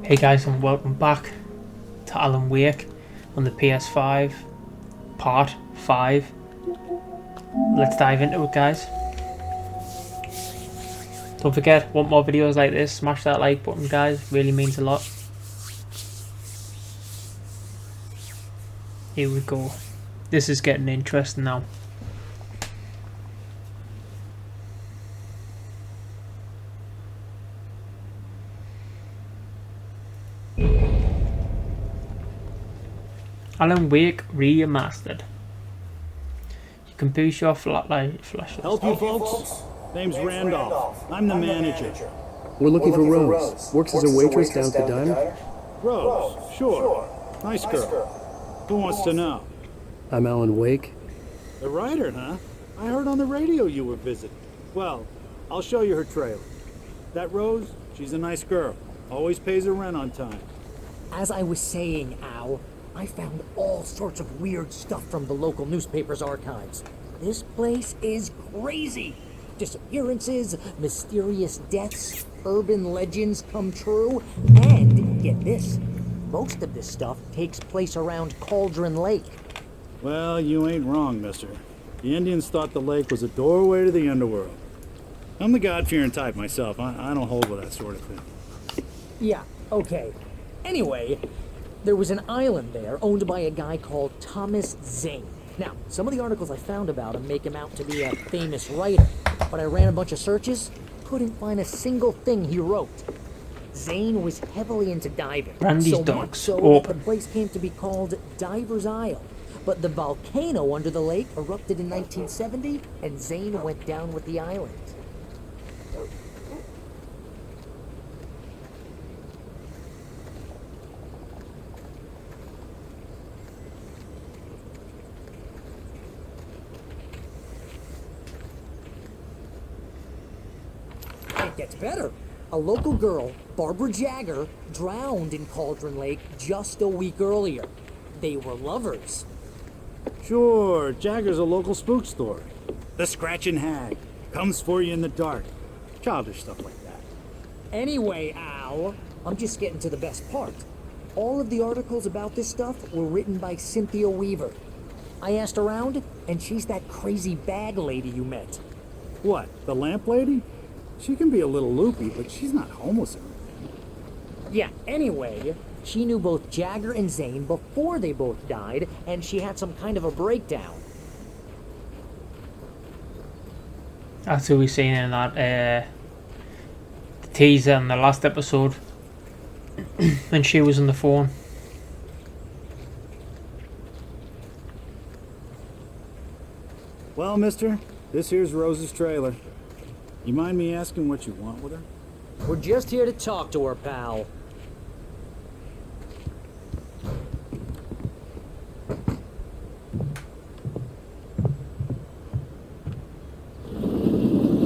Hey guys, and welcome back to Alan Wake on the PS5 part 5. Let's dive into it, guys. Don't forget, want more videos like this, smash that like button, guys, really means a lot. Here we go. This is getting interesting now. Alan Wake Remastered. You can boost your flashlight. Help you folks? Name's Randolph. I'm the manager. We're looking for Rose. Works as a waitress down at the diner. Rose, sure. Nice girl. Who wants to know? I'm Alan Wake. The writer, huh? I heard on the radio you were visiting. Well, I'll show you her trailer. That Rose, she's a nice girl. Always pays her rent on time. As I was saying, Al, I found all sorts of weird stuff from the local newspaper's archives. This place is crazy. Disappearances, mysterious deaths, urban legends come true, and get this, most of this stuff takes place around Cauldron Lake. Well, you ain't wrong, mister. The Indians thought the lake was a doorway to the underworld. I'm the God-fearing type myself. I don't hold with that sort of thing. Yeah, okay. Anyway, there was an island there owned by a guy called Thomas Zane. Now, some of the articles I found about him make him out to be a famous writer, but I ran a bunch of searches, couldn't find a single thing he wrote. Zane was heavily into diving, Randy's so dogs much so open. the place came to be called Diver's Isle. But the volcano under the lake erupted in 1970, and Zane went down with the island. It gets better. A local girl, Barbara Jagger, drowned in Cauldron Lake just a week earlier. They were lovers. Sure, Jagger's a local spook story. The Scratching Hag comes for you in the dark. Childish stuff like that. Anyway, Al, I'm just getting to the best part. All of the articles about this stuff were written by Cynthia Weaver. I asked around, and she's that crazy bag lady you met. What, the lamp lady? She can be a little loopy, but she's not homeless or anything. Yeah, anyway, she knew both Jagger and Zane before they both died, and she had some kind of a breakdown. That's who we seen in that teaser in the last episode when she was on the phone. Well, mister, this here's Rose's trailer. You mind me asking what you want with her? We're just here to talk to her, pal.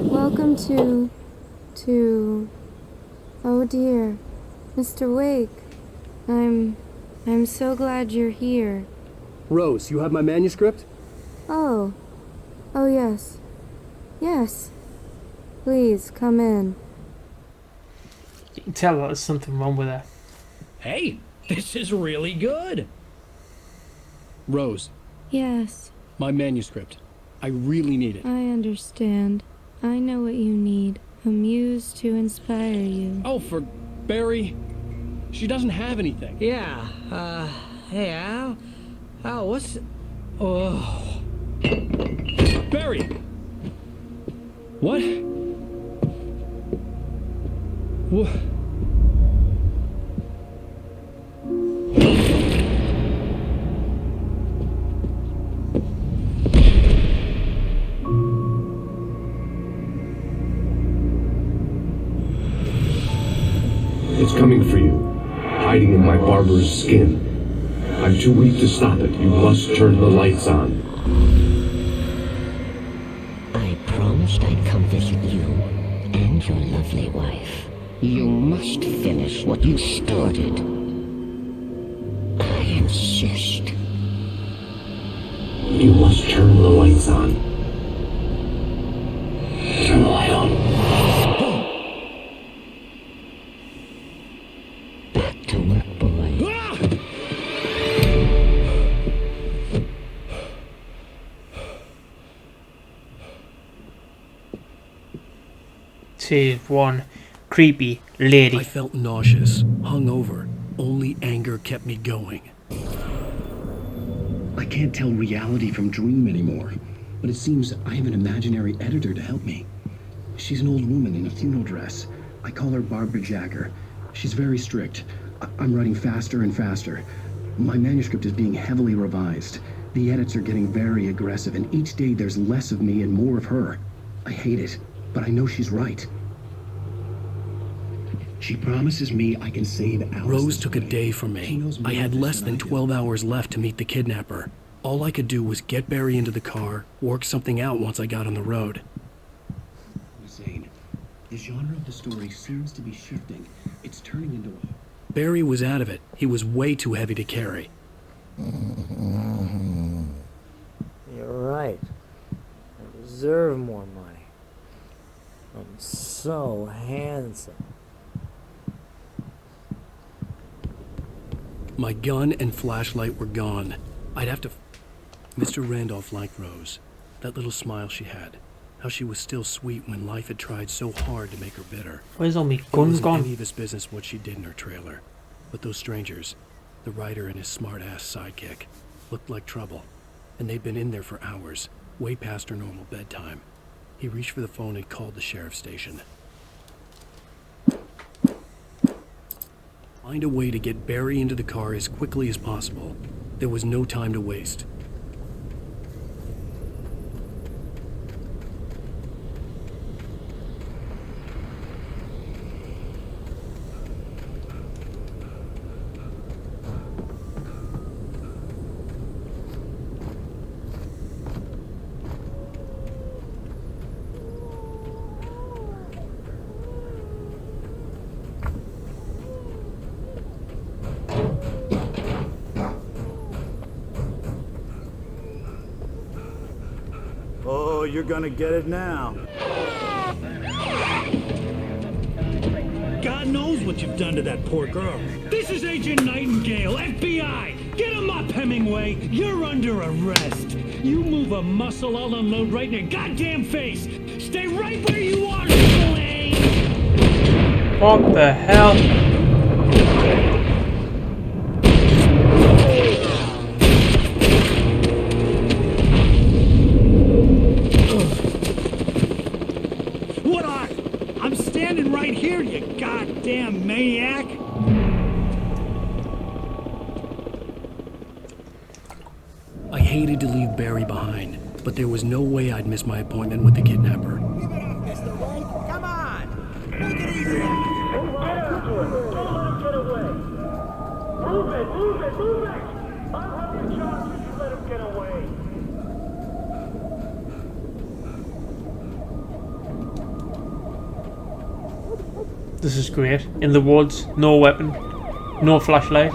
Welcome to... Oh dear, Mr. Wake. I'm so glad you're here. Rose, you have my manuscript? Oh. Oh yes. Yes. Please, come in. You can tell that there's something wrong with her. Hey, this is really good. Rose, Yes, my manuscript. I really need it. I understand. I know what you need. A muse to inspire you. Oh, for Barry. She doesn't have anything. Yeah, hey, Al? Al, what's... Oh... Barry! What? What? It's coming for you, hiding in my barber's skin. I'm too weak to stop it. You must turn the lights on. I promised I'd come visit you and your lovely wife. You must finish what you started. I insist. You must must turn the lights on. Turn the light on. Back to work, boy. Tier 1. Creepy lady. I felt nauseous, hungover. Only anger kept me going. I can't tell reality from dream anymore, but it seems I have an imaginary editor to help me. She's an old woman in a funeral dress. I call her Barbara Jagger. She's very strict. I'm writing faster and faster. My manuscript is being heavily revised. The edits are getting very aggressive, and each day there's less of me and more of her. I hate it, but I know she's right. She promises me I can save Alice. Rose took a day from me. I had less than 12 hours left to meet the kidnapper. All I could do was get Barry into the car, work something out once I got on the road. Zane, the genre of the story seems to be shifting. It's turning into a... Barry was out of it. He was way too heavy to carry. You're right. I deserve more money. I'm so handsome. My gun and flashlight were gone. I'd have to... Mr. Randolph liked Rose. That little smile she had. How she was still sweet when life had tried so hard to make her bitter. Where's all my It guns wasn't gone? any of his business what she did in her trailer. But those strangers, the writer and his smart-ass sidekick, looked like trouble. And they'd been in there for hours, way past her normal bedtime. He reached for the phone and called the sheriff's station. Find a way to get Barry into the car as quickly as possible. There was no time to waste. Oh, you're gonna get it now. God knows what you've done to that poor girl. This is Agent Nightingale, FBI! Get him up, Hemingway! You're under arrest! You move a muscle, I'll unload right in your goddamn face! Stay right where you are, Slade! What the hell? What are? I'm standing right here, you goddamn maniac! I hated to leave Barry behind, but there was no way I'd miss my appointment with the kidnapper. Mr. Wake, come on! Make it easy! Move right up to him! Don't let him get away! Move it! Move it! Move it! I'll have you charged if you let him get away! This is great. In the woods, no weapon, no flashlight.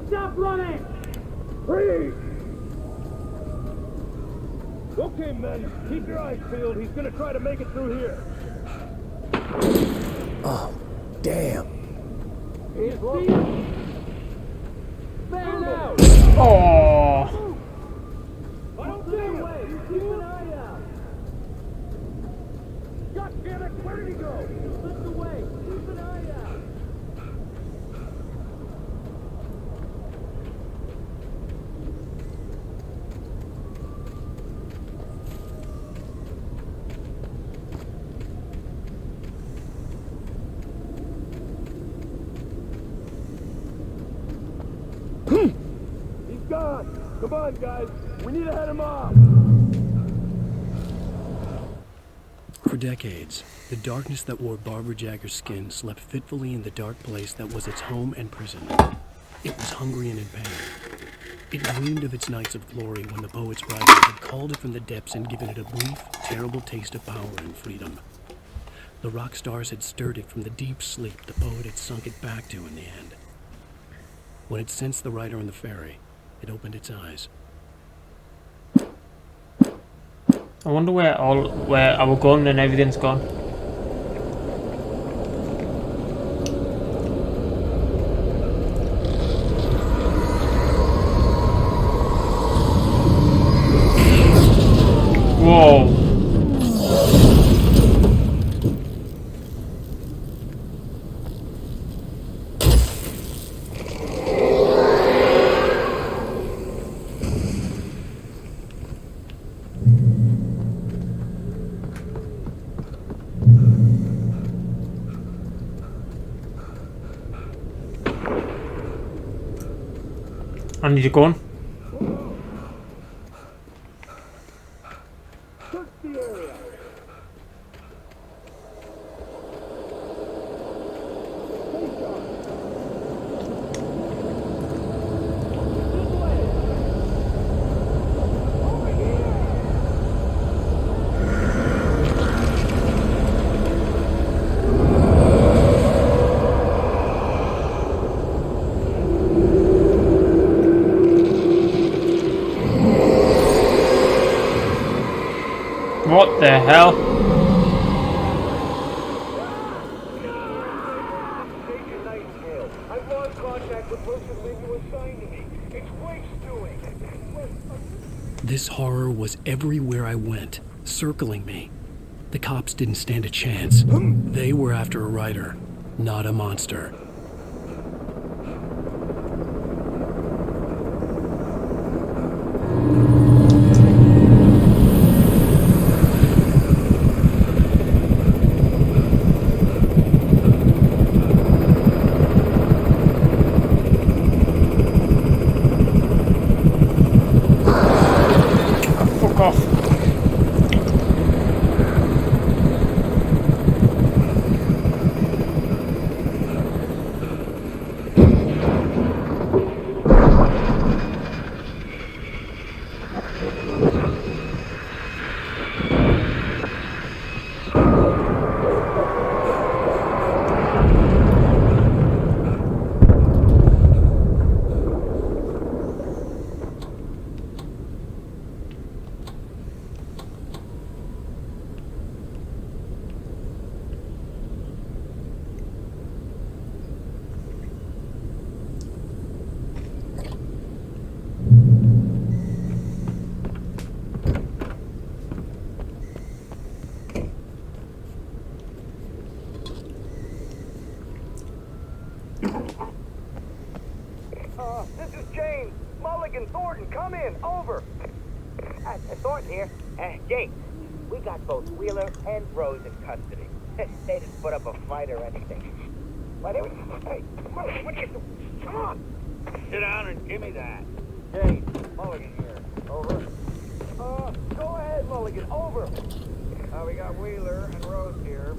Stop running! Freeze! Okay, men, keep your eyes peeled. He's gonna try to make it through here. Oh, damn. He's fan out! Oh, I don't see him! Keep an eye out! God damn it, where did he go? He slipped away! Keep an eye out! He's gone! Come on, guys! We need to head him off! For decades, the darkness that wore Barbara Jagger's skin slept fitfully in the dark place that was its home and prison. It was hungry and in pain. It dreamed of its nights of glory when the poet's writer had called it from the depths and given it a brief, terrible taste of power and freedom. The rock stars had stirred it from the deep sleep the poet had sunk it back to in the end. When it sensed the writer on the ferry, it opened its eyes. I wonder where our gun and everything's gone. Whoa. I need a gun. What the hell? Agent Nightingale, I've lost contact with person when you assigned to me. It's Wake's doing. This horror was everywhere I went, circling me. The cops didn't stand a chance. They were after a writer, not a monster. Fuck off. This is James. Mulligan, Thornton, come in. Over. Thornton here. James, we got both Wheeler and Rose in custody. They didn't put up a fight or anything. Why, they were... Hey, Mulligan, what are you doing? Come on. Sit down and give me that. James, Mulligan here. Over. Go ahead, Mulligan. Over. We got Wheeler and Rose here.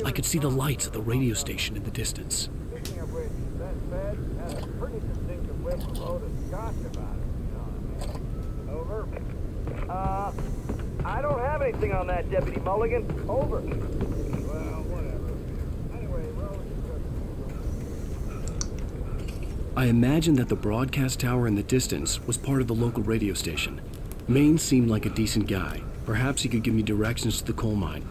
I could see the lights of the radio station in the distance. Speaking of which, that bed had a pretty distinctive whiff of Otis Scotch about it. You know what I mean? Over. I don't have anything on that, Deputy Mulligan. Over. Well, whatever. Anyway, Rose... I imagined that the broadcast tower in the distance was part of the local radio station. Maine seemed like a decent guy. Perhaps he could give me directions to the coal mine.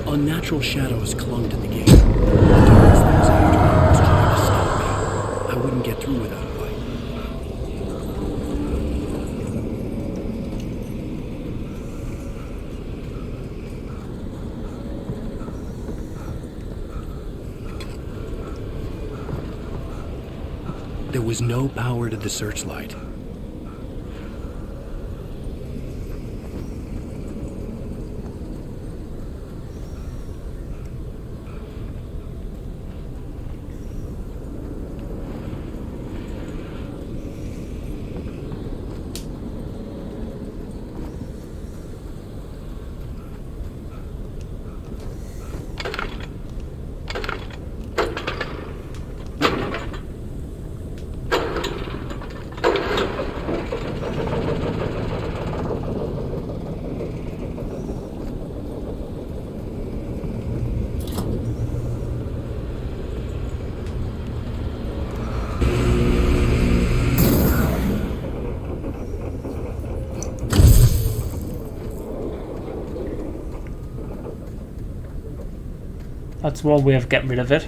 Unnatural shadows clung to the gate. The darkness that was after me was trying to stop me. I wouldn't get through without a light. There was no power to the searchlight. That's one way of getting rid of it.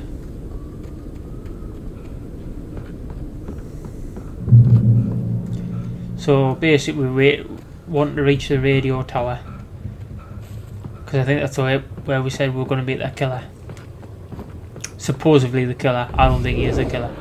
So basically we want to reach the radio tower, because I think that's where we said we were going to meet that killer. Supposedly the killer. I don't think he is a killer.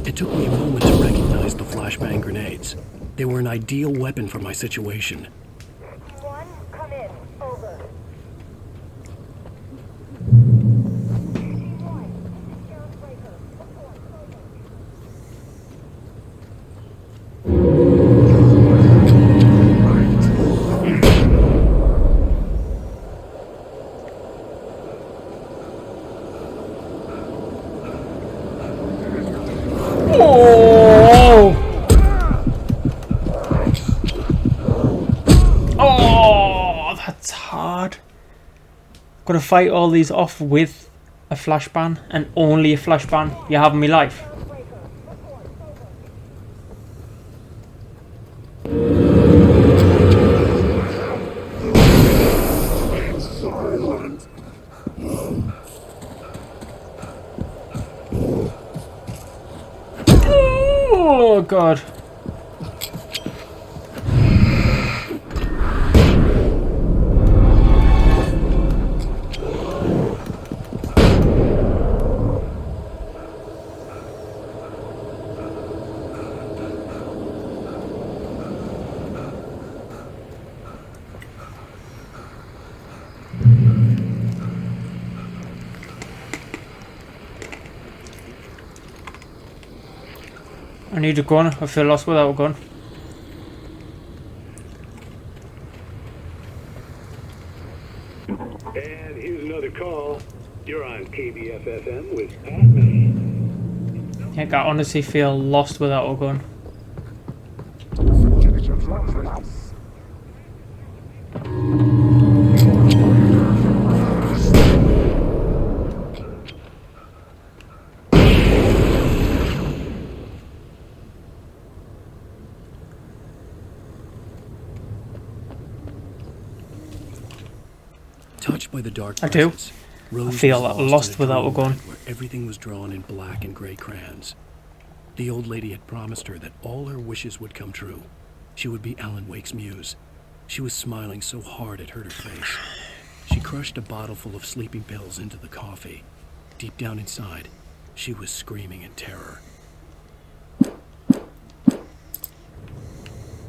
It took me a moment to recognize the flashbang grenades. They were an ideal weapon for my situation. One, come in. Over. Oh, that's hard. Got to fight all these off with a flashbang, and only a flashbang. You're having me life. Oh God. I need a gun. I feel lost without a gun. And here's another call. You're on KBFFM with Batman. I can honestly feel lost without a gun. Touched by the dark I do. presence, I Rose feel was lost in a without a gun. dreamland where everything was drawn in black and gray crayons. The old lady had promised her that all her wishes would come true. She would be Alan Wake's muse. She was smiling so hard it hurt her face. She crushed a bottle full of sleeping pills into the coffee. Deep down inside, she was screaming in terror.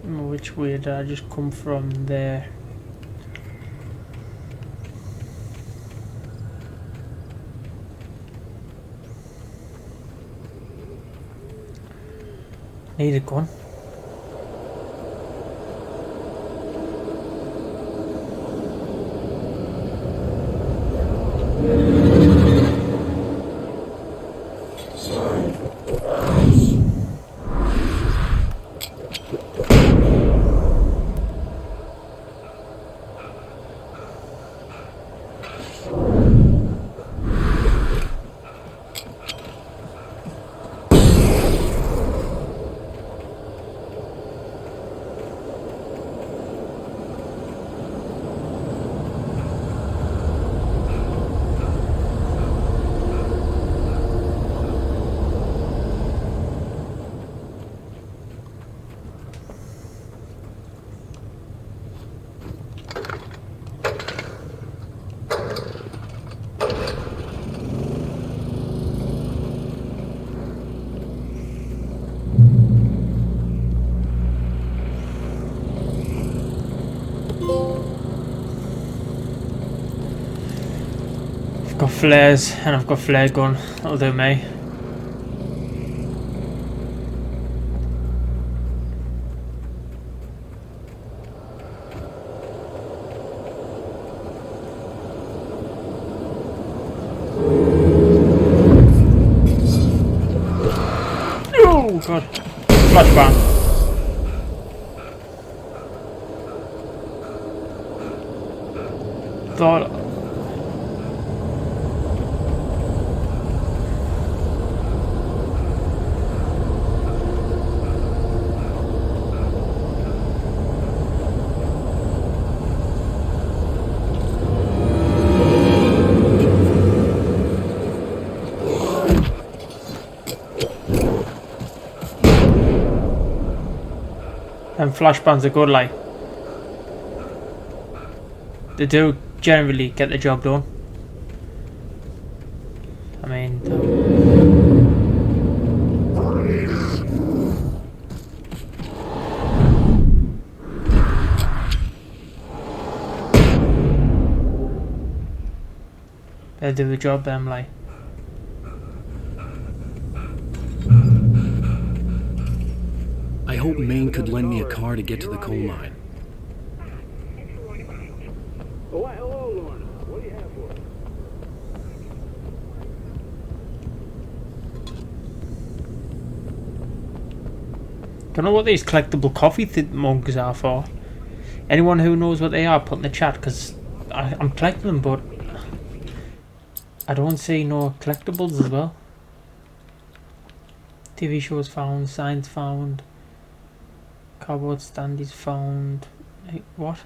Which way did I just come from there? Need a gun. I've got flares and I've got flare gun. That'll do me. God. Flashbang. Thought. And flashbangs are good, like. They do generally get the job done. I mean, they do the job, them, like. I hope Maine could lend me a car to get to the coal mine. Oh, hello, Lorna. What do you have for us? Don't know what these collectible coffee mugs are for. Anyone who knows what they are, put in the chat, because I'm collecting them, but I don't see no collectibles as well. TV shows found, signs found, cardboard standees found. Hey, what?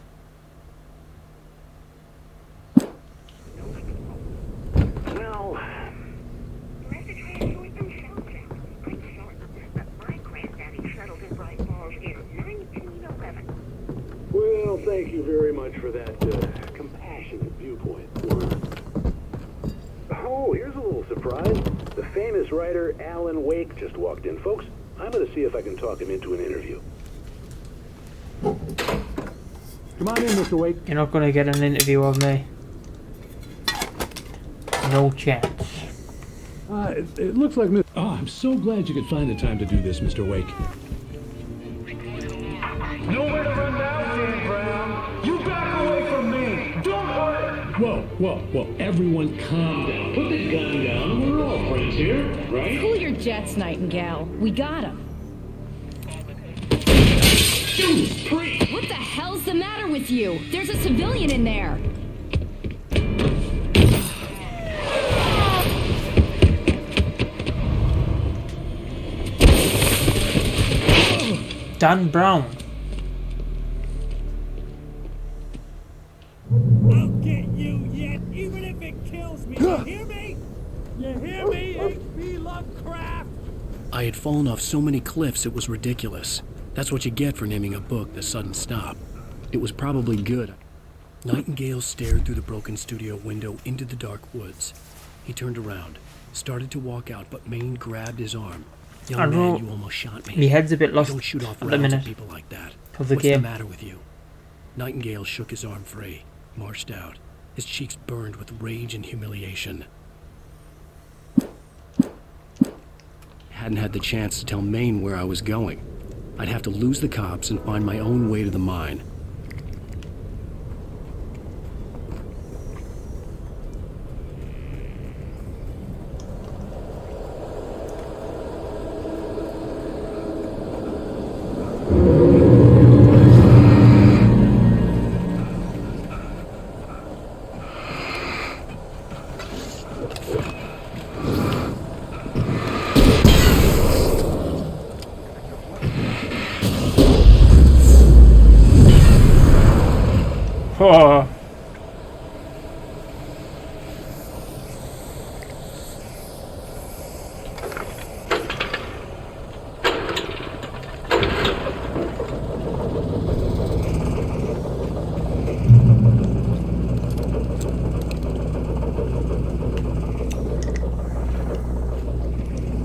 Well, well, thank you very much for that compassionate viewpoint. Oh, here's a little surprise. The famous writer Alan Wake just walked in, folks. I'm going to see if I can talk him into an interview. Come on in, Mr. Wake. You're not going to get an interview of me. No chance. It looks like Miss... Oh, I'm so glad you could find the time to do this, Mr. Wake. Nowhere to run now, Dan Brown. You back away from me. Don't hurt. Whoa. Everyone calm down. Put the gun down. We're all friends here, right? Cool your jets, Nightingale. We got him. What the hell's the matter with you? There's a civilian in there. Dan Brown. I'll get you yet, even if it kills me. You hear me? You hear me, H.P. Lovecraft? I had fallen off so many cliffs it was ridiculous. That's what you get for naming a book The Sudden Stop. It was probably good. Nightingale stared through the broken studio window into the dark woods. He turned around, started to walk out, but Maine grabbed his arm. Young man, you almost shot me. My head's a bit lost. You don't shoot off at the rounds minute at people like that. Of the What's game. the matter with you? Nightingale shook his arm free, marched out. His cheeks burned with rage and humiliation. Hadn't had the chance to tell Maine where I was going. I'd have to lose the cops and find my own way to the mine. Oh.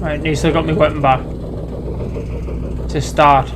Right, at least I got my weapon back to start.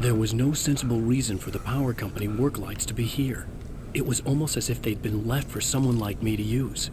There was no sensible reason for the power company work lights to be here. It was almost as if they'd been left for someone like me to use.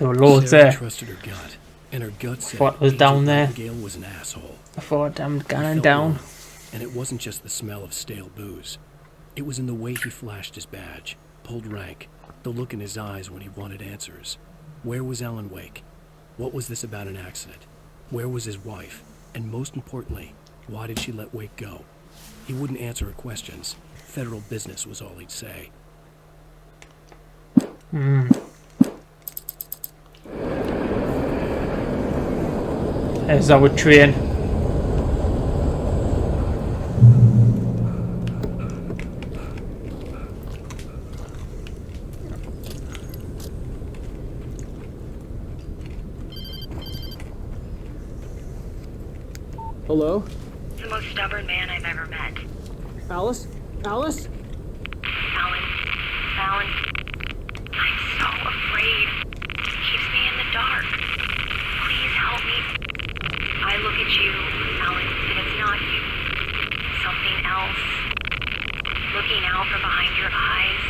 There were loads Sarah there. trusted her gut, and her gut said What was down there? Nightingale was an asshole. I thought damn He gunning felt down. wrong, and it wasn't just the smell of stale booze. It was in the way he flashed his badge, pulled rank, the look in his eyes when he wanted answers. Where was Alan Wake? What was this about an accident? Where was his wife? And most importantly, why did she let Wake go? He wouldn't answer her questions. Federal business was all he'd say. There's our train. Hello? The most stubborn man I've ever met. Alice? Alice? Alan. Alan. I'm so afraid. It keeps me in the dark. Please help me. I look at you, Alan, and it's not you. Something else. Looking out from behind your eyes.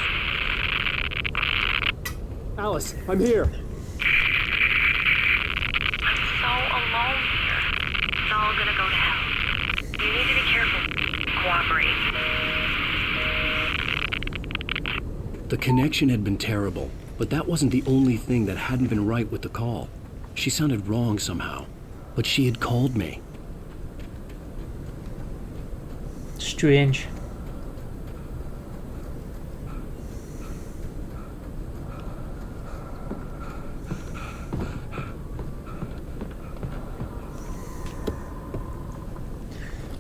Alice, I'm here. I'm so alone here. It's all gonna go to hell. You need to be careful. Cooperate. The connection had been terrible, but that wasn't the only thing that hadn't been right with the call. She sounded wrong somehow, but she had called me. Strange.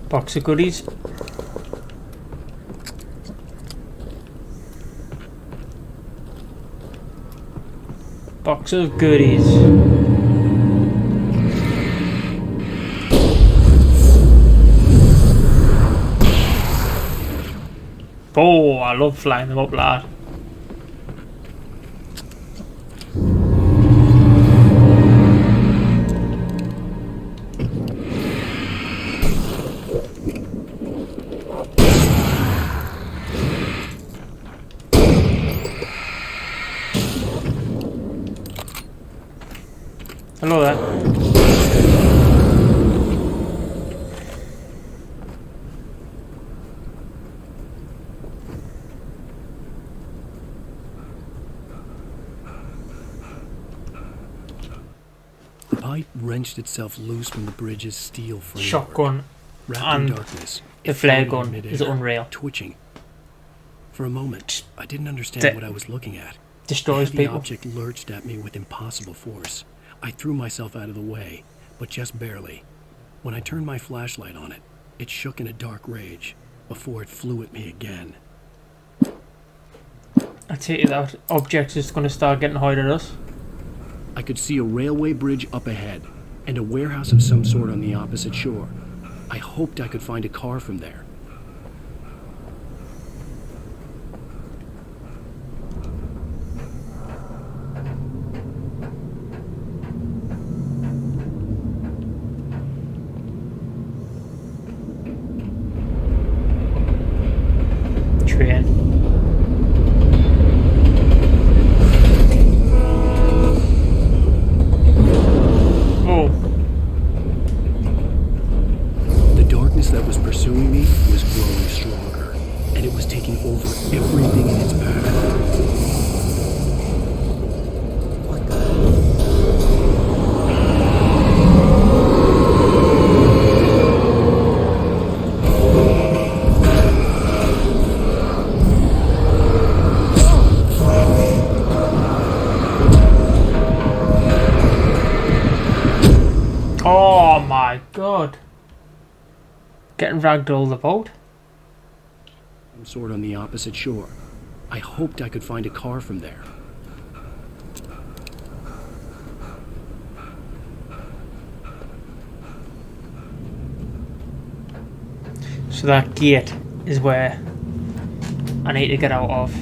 Box of goodies. Box of goodies. Oh, I love flying them up, lad. Hello there. The pipe wrenched itself loose from the bridge's steel framework. Shotgun Wrapped and in darkness, the it flare floated gun in is midair, unreal. twitching. For a moment, I didn't understand what I was looking at. Destroys The people. object lurched at me with impossible force. I threw myself out of the way, but just barely. When I turned my flashlight on it, it shook in a dark rage before it flew at me again. I tell you, that object is going to start getting hard at us. I could see a railway bridge up ahead and a warehouse of some sort on the opposite shore. I hoped I could find a car from there. Train. Oh. The darkness that was pursuing me was growing stronger, and it was taking over everything in its path. Oh my god. Getting ragdolled about. Some sort on the opposite shore. I hoped I could find a car from there. So that gate is where I need to get out of.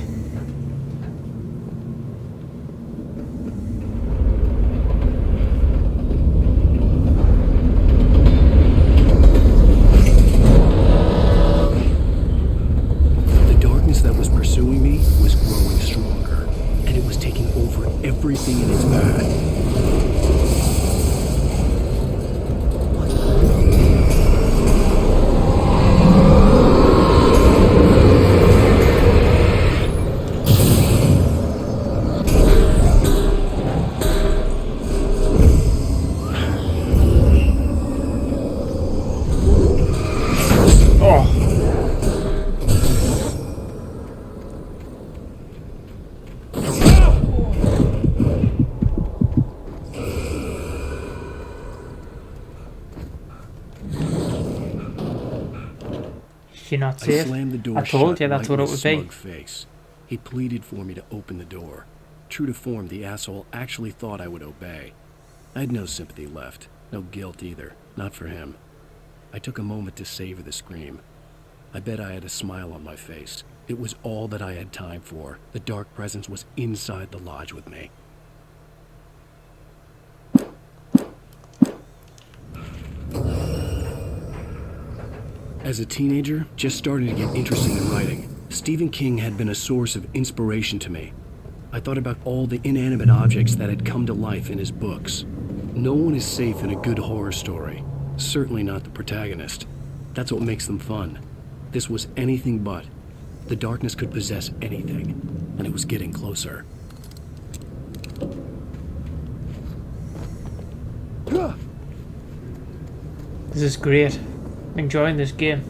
The darkness that was pursuing me was growing stronger, and it was taking over everything in its path. You're not I safe. slammed the door I told shut you that's right what it in would his be. smug face. He pleaded for me to open the door. True to form, the asshole actually thought I would obey. I had no sympathy left, no guilt either, not for him. I took a moment to savor the scream. I bet I had a smile on my face. It was all that I had time for. The dark presence was inside the lodge with me. As a teenager, just starting to get interested in writing, Stephen King had been a source of inspiration to me. I thought about all the inanimate objects that had come to life in his books. No one is safe in a good horror story. Certainly not the protagonist. That's what makes them fun. This was anything but. The darkness could possess anything, and it was getting closer. This is great. I'm enjoying this game.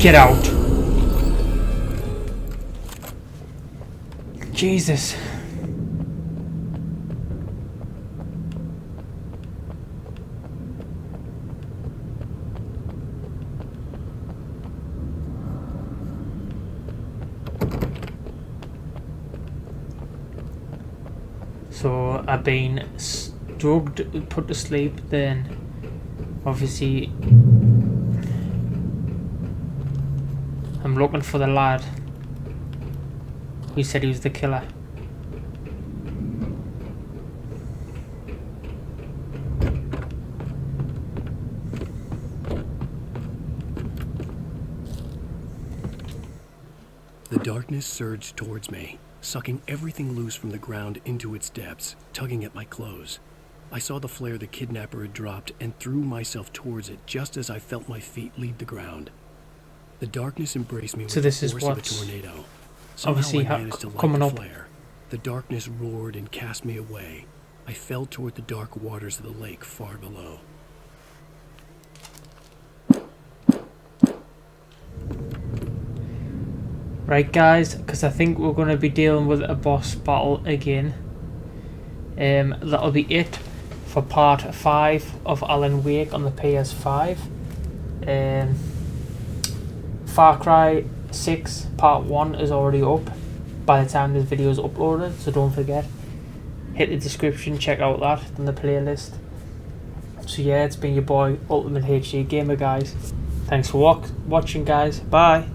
Get out. Jesus. So I've been drugged, put to sleep, then obviously I'm looking for the lad who said he was the killer. The darkness surged towards me, sucking everything loose from the ground into its depths, tugging at my clothes. I saw the flare the kidnapper had dropped and threw myself towards it just as I felt my feet leave the ground. The darkness embraced me with the force of a tornado. Somehow I managed to light the flare. The darkness roared and cast me away. I fell toward the dark waters of the lake far below. Right guys, because I think we're going to be dealing with a boss battle again. That'll be it for part 5 of Alan Wake on the PS5. Far Cry 6 part 1 is already up by the time this video is uploaded, so don't forget, hit the description, check out that on the playlist. So yeah, it's been your boy Ultimate HD Gamer guys. Thanks for watching guys, bye.